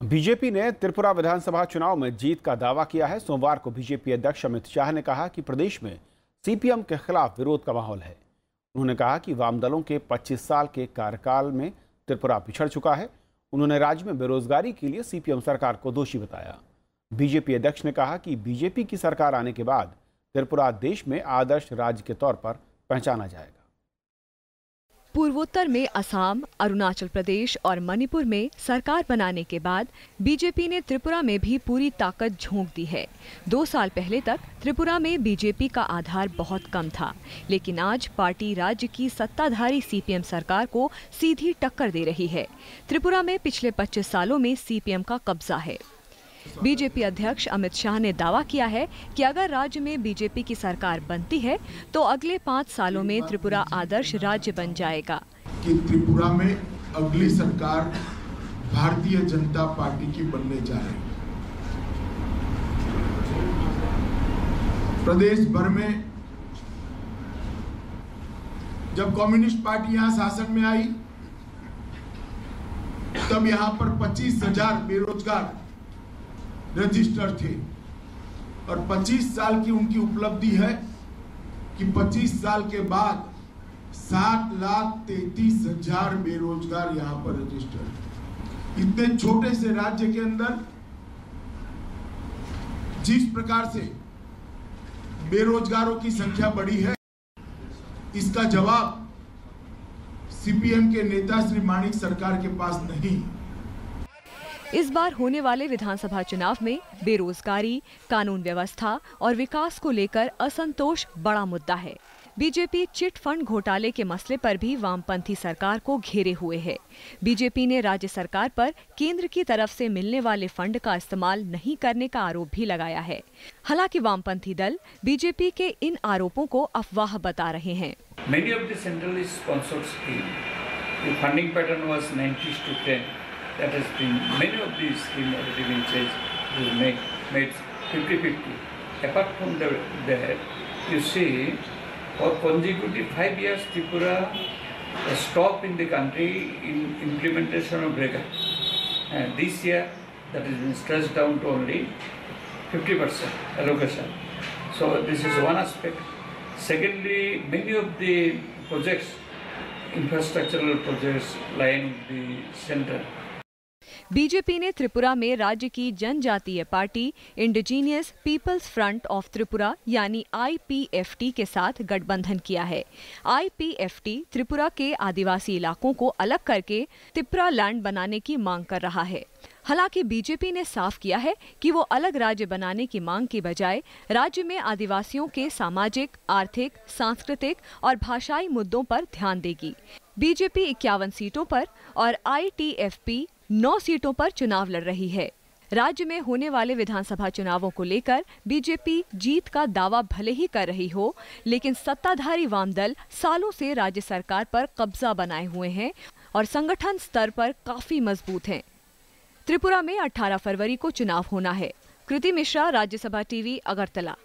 BJP ने त्रिपुरा विधानसभा चुनाव में जीत का दावा किया है। सोमवार को बीजेपी अध्यक्ष अमित शाह ने कहा कि प्रदेश में सीपीएम के खिलाफ विरोध का माहौल है। उन्होंने कहा कि वाम दलों के 25 साल के कार्यकाल में त्रिपुरा पिछड़ चुका है। उन्होंने राज्य में बेरोजगारी के लिए सीपीएम सरकार को दोषी बताया। बीजेपी अध्यक्ष ने कहा कि बीजेपी की सरकार आने के बाद त्रिपुरा देश में आदर्श राज्य के तौर पर पहचाना जाएगा। पूर्वोत्तर में असम, अरुणाचल प्रदेश और मणिपुर में सरकार बनाने के बाद बीजेपी ने त्रिपुरा में भी पूरी ताकत झोंक दी है। 2 साल पहले तक त्रिपुरा में बीजेपी का आधार बहुत कम था, लेकिन आज पार्टी राज्य की सत्ताधारी सीपीएम सरकार को सीधी टक्कर दे रही है। त्रिपुरा में पिछले 25 सालों में सीपीएम का कब्जा है। बीजेपी अध्यक्ष अमित शाह ने दावा किया है कि अगर राज्य में बीजेपी की सरकार बनती है तो अगले 5 सालों में त्रिपुरा आदर्श राज्य बन जाएगा। कि त्रिपुरा में अगली सरकार भारतीय जनता पार्टी की बनने जा रही है। प्रदेश भर में जब कम्युनिस्ट पार्टी यहां शासन में आई तब यहां पर 25,000 बेरोजगार रजिस्टर थे और 25 साल की उनकी उपलब्धि है कि 25 साल के बाद 7,33,000 बेरोजगार यहां पर रजिस्टर। इतने छोटे से राज्य के अंदर जिस प्रकार से बेरोजगारों की संख्या बढ़ी है, इसका जवाब सीपीएम के नेता श्री माणिक सरकार के पास नहीं। इस बार होने वाले विधानसभा चुनाव में बेरोजगारी, कानून व्यवस्था और विकास को लेकर असंतोष बड़ा मुद्दा है। बीजेपी चिट फंड घोटाले के मसले पर भी वामपंथी सरकार को घेरे हुए है। बीजेपी ने राज्य सरकार पर केंद्र की तरफ से मिलने वाले फंड का इस्तेमाल नहीं करने का आरोप भी लगाया है। हालांकि वामपंथी दल बीजेपी के इन आरोपों को अफवाह बता रहे हैं। That has been, many of these schemes already been changed, made 50-50. Apart from that, you see, for consecutive 5 years, Tripura stopped in the country in implementation of REGA. And this year, that has been stretched down to only 50% allocation. So this is one aspect. Secondly, many of the projects, infrastructural projects, lying in the center. BJP ने त्रिपुरा में राज्य की जनजातीय party Indigenous People's Front of Tripura यानी IPFT के साथ गठबंधन किया है। IPFT त्रिपुरा के आदिवासी इलाकों को अलग करके त्रिपुरा लैंड बनाने की मांग कर रहा है। हालांकि बीजेपी ने साफ किया है कि वो अलग राज्य बनाने की मांग की बजाय राज्य में आदिवासियों के सामाजिक, आर्थिक, सांस्कृतिक और भाषाई मुद्दों पर ध्यान देगी। बीजेपी 51 सीटों पर और ITFP 9 सीटों पर चुनाव लड़ रही है। राज्य में होने वाले विधानसभा चुनावों को लेकर बीजेपी जीत का दावा भले ही कर रही हो, लेकिन सत्ताधारी वाम दल सालों से राज्य सरकार पर कब्जा बनाए हुए हैं और संगठन स्तर पर काफी मजबूत हैं। त्रिपुरा में 18 फरवरी को चुनाव होना है। कृति मिश्रा, राज्यसभा टीवी, अगरतला।